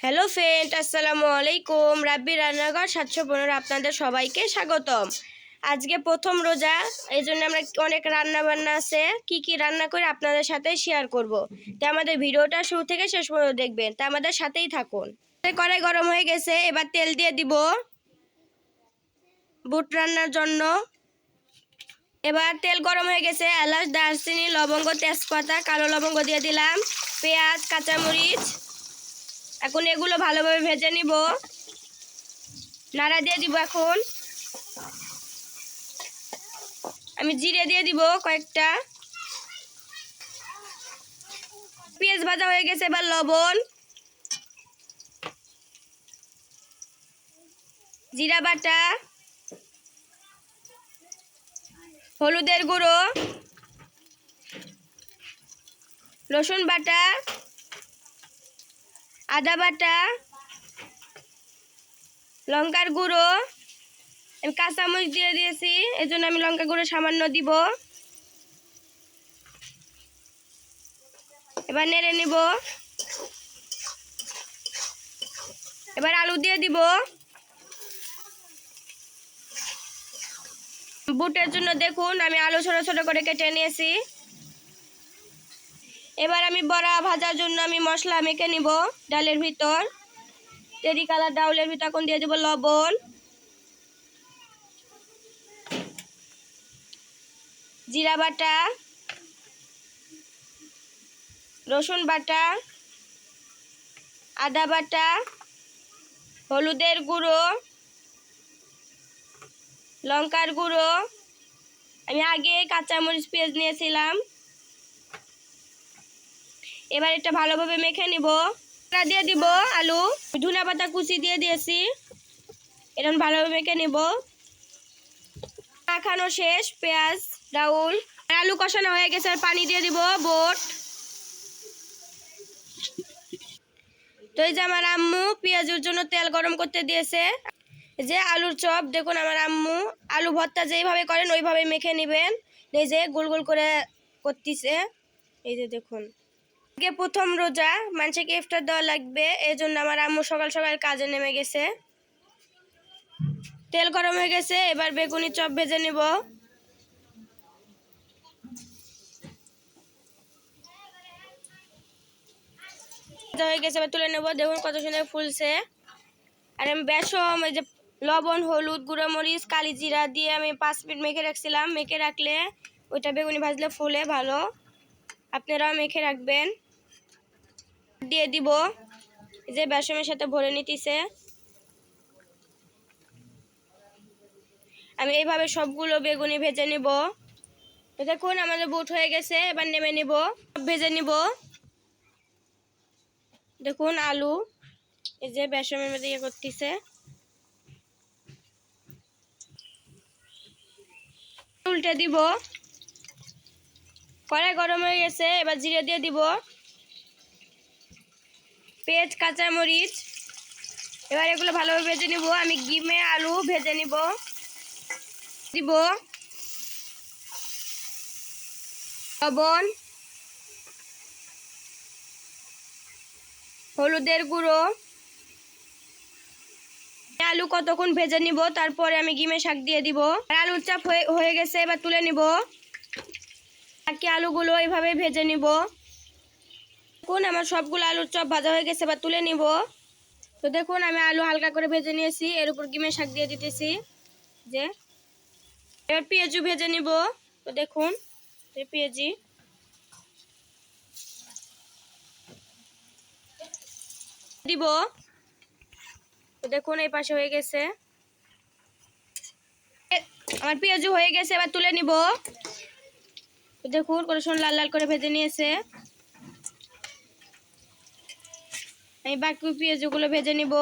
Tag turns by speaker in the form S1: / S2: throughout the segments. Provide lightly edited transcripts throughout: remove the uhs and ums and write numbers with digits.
S1: Hello friend, আসসালামু আলাইকুম। রাব্বি রান্নাঘর 715 আপনাদের সবাইকে স্বাগতম। আজকে প্রথম রোজা, এই জন্য আমরা অনেক রান্না বান্না আছে, কি কি রান্না করে আপনাদের সাথে শেয়ার করব। তো আমাদের ভিডিওটা শুরু থেকে শেষ পর্যন্ত দেখবেন, তা আমাদের সাথেই থাকুন। কড়াই গরম হয়ে গেছে, এবার তেল দিয়ে দিব বুট রান্নার জন্য। এবার তেল গরম হয়ে গেছে, এলাচ, দারচিনি, লবঙ্গ, তেজপাতা, কালো লবঙ্গ দিয়ে দিলাম, পেঁয়াজ, কাঁচামরিচ। এখন এগুলো ভালোভাবে ভেজে নিব, নাড়া দিয়ে দিব। এখন আমি জিরে দিয়ে দিব কয়েকটা। পেঁয়াজ ভাজা হয়ে গেছে, এবার লবণ, জিরা বাটা, হলুদের গুঁড়ো, রসুন বাটা, আদা বাটা, লঙ্কার গুঁড়ো। আমি কাঁচামরিচ দিয়ে দিয়েছি, এই জন্য আমি লঙ্কা গুঁড়ো সামান্য দিব। এবার নেড়ে নিব। এবার আলু দিয়ে দিব। বুটের জন্য দেখুন আমি আলু ছোট ছোট করে কেটে নিয়েছি। এবার আমি বড়া ভাজার জন্য আমি মশলা মেখে নিব ডালের ভিতর। তেরি কালার ডাউলের ভিতর এখন দিয়ে দেব লবণ, জিরা বাটা, রসুন বাটা, আদা বাটা, হলুদের গুঁড়ো, লঙ্কার গুঁড়ো। আমি আগে কাঁচামরিচ পেঁয়াজ নিয়েছিলাম। এবার এটা ভালোভাবে মেখে নিব। দিয়ে দিব আলু, ধনিয়া পাতা কুচি দিয়ে দিয়েছি। এটা ভালোভাবে মেখে নিব। মাখানো শেষ, পেঁয়াজ ডাউল আলু কষানো হয়ে গেছে, আর পানি দিয়ে দিব বুট। তো এই যে আমার আম্মু পেঁয়াজের জন্য তেল গরম করতে দিয়েছে। যে আলুর চপ দেখুন, আমার আম্মু আলু ভর্তা যেইভাবে করেন ওইভাবে মেখে নেবেন। এই যে গোল গোল করে করতেছে, এই যে দেখুন। আগে প্রথম রোজা, মানুষকে ইফতার দেওয়া লাগবে, এই জন্য আমার আম্মু সকাল সকাল কাজে নেমে গেছে। তেল গরম হয়ে গেছে, এবার বেগুনি চপ ভেজে নিব। হয়ে গেছে, এবার তুলে নেব। দেখুন কত সুন্দর ফুলছে। আর আমি বেসম, এই যে লবণ, হলুদ, গুঁড়ো মরিচ, কালি জিরা দিয়ে আমি 5 মিনিট মেখে রাখছিলাম। মেখে রাখলে ওইটা বেগুনি ভাজলে ফুলে ভালো, আপনারাও মেখে রাখবেন। দিয়ে দিব, এই যে বেসমের সাথে ভরে নিতেছে। আমি এইভাবে সবগুলো বেগুনি ভেজে নিব। দেখুন আমাদের বুট হয়ে গেছে, এবার নেমে নিব, ভেজে নিব। দেখুন আলু এই যে বেসমের মধ্যে ইয়ে করতেছে। উল্টে দিব। কড়াই গরম হয়ে গেছে, এবার জিরে দিয়ে দিব, পেঁয়াজ, কাঁচামরিচ। এবার এগুলো ভালোভাবে ভেজে নিব। আমি গিমে আলু ভেজে নিব। দিব লবণ, হলুদের গুঁড়ো। আলু কতক্ষণ ভেজে নিব, তারপরে আমি গিমে শাক দিয়ে দিব। আর আলুর চাপ হয়ে গেছে, এবার তুলে নিব। বাকি আলুগুলো এইভাবে ভেজে নিব। দেখুন আমার সবগুলো আলুর চপ ভাজা হয়ে গেছে, এবার তুলে নিব। তো দেখুন আমি আলু হালকা করে ভেজে নিয়েছি, এর উপর গিমে শাক দিয়ে দিতেছি। যে এবার পেঁয়াজু ভেজে নিব। তো দেখুন পেঁয়াজি দিব। তো দেখুন এই পাশে হয়ে গেছে, আমার পেঁয়াজু হয়ে গেছে, এবার তুলে নিব। তো দেখুন কত সুন্দর লাল লাল করে ভেজে নিয়েছে। আমি বাকি পেঁয়াজগুলো ভেজে নিব।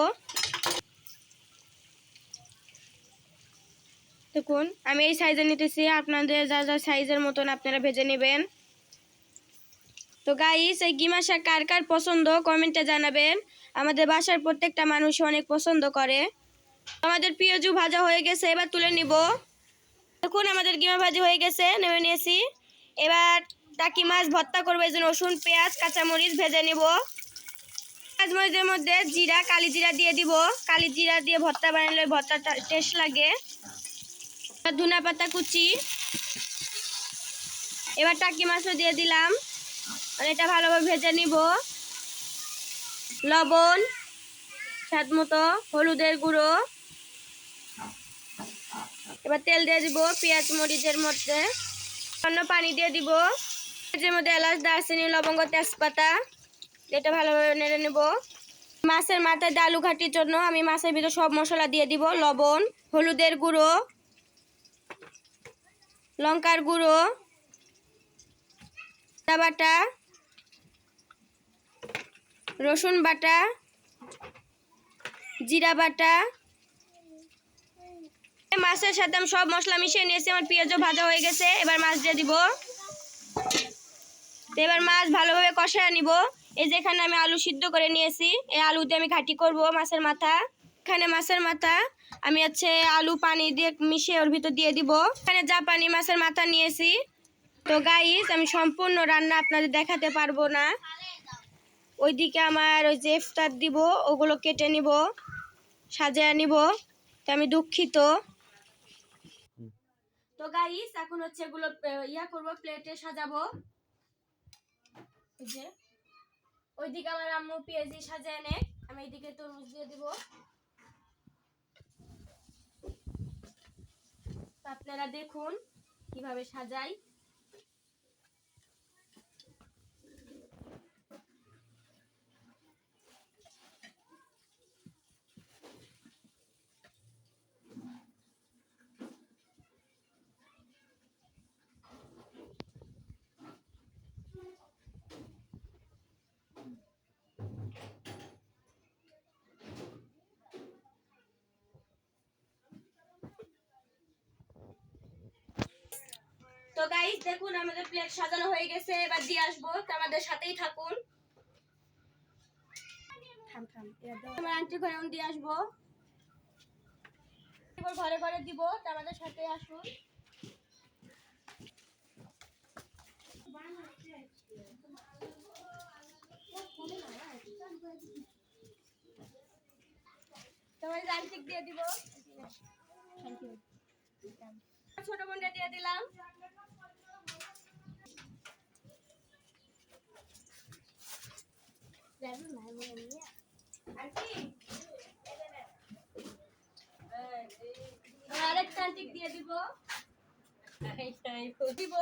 S1: দেখুন আমি এই সাইজে নিতেছি, আপনাদের যা যা সাইজের মতন আপনারা ভেজে নেবেন। তো গাইস, এই গিমা শাক কার কার পছন্দ কমেন্টে জানাবেন। আমাদের বাসার প্রত্যেকটা মানুষ অনেক পছন্দ করে। আমাদের পেঁয়াজু ভাজা হয়ে গেছে, এবার তুলে নিব। দেখুন আমাদের গিমা ভাজি হয়ে গেছে, নেমে নিয়েছি। এবার টাকি মাছ ভর্তা করবো, এই জন্য রসুন, পেঁয়াজ, কাঁচামরিচ ভেজে নিব। মরিচের মধ্যে জিরা, কালি জিরা দিয়ে দিব। কালি জিরা দিয়ে ভর্তা বানালে ভর্তাটা টেস্ট লাগে। ধনিয়া পাতা কুচি, এবার টাকি মাছও দিয়ে দিলাম। আর এটা ভালোভাবে ভেজে নিব। লবণ স্বাদ মতো, হলুদের গুঁড়ো, এবার তেল দিয়ে দিব পেঁয়াজ মরিচের মধ্যে, অন্য পানি দিয়ে দিব। এর মধ্যে এলাচ, দারচিনি, লবঙ্গ, তেজপাতা, এটা ভালোভাবে নেড়ে নেব। মাছের মাথায় দিয়ে আলু ঘাটির জন্য আমি মাছের ভিতরে সব মশলা দিয়ে দিব। লবণ, হলুদের গুঁড়ো, লঙ্কার গুঁড়ো, আদা বাটা, রসুন বাটা, জিরা বাটা। মাছের সাথে আমি সব মশলা মিশিয়ে নিয়েছি। আমার পেঁয়াজও ভাজা হয়ে গেছে। এবার মাছ দিয়ে দিব। এবার মাছ ভালোভাবে কষায় নিব। এই যে এখানে আমি আলু সিদ্ধ করে নিয়েছি, এই আলু দিয়ে আমি ঘাটি করব মাছের মাথা। এখানে মাছের মাথা আমি আলু পানি দিয়ে মিশিয়ে ওর ভিতর দিয়ে দিব। এখানে জাপানি মাছের মাথা নিয়েছি। তো গাইস, আমি সম্পূর্ণ রান্না আপনাদের দেখাতে পারবো না। ওইদিকে আমার ওই যে ইফতার দিব, ওগুলো কেটে নিব, সাজিয়ে নিব। তো আমি দুঃখিত। তো গাইস, এখন এগুলো করব, প্লেটে সাজাবো। এই যে ওইদিকে আমার আম্মু পেঁয়াজি সাজিয়ে নে, আমি এইদিকে তরমুজ দিয়ে দিব। আপনারা দেখুন কিভাবে সাজাই। তো গাইস, দেখুন আমাদের প্লেট সাজানো হয়ে গেছে। এবার দিয়ে আসবো, তো আমাদের সাথেই থাকুন। আমার আন্টি ঘরে দিয়ে আসবো, ঘরে ঘরে দিব, তো আমাদের সাথে আসুন। তোমার আন্টি দিয়ে দিব, ছোট বোনটা দিয়ে দিলাম। আরেকটা আন্টি দিয়ে দিব দিব।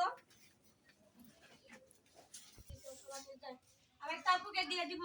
S1: আরেকটা আপুকে দিয়ে দিব।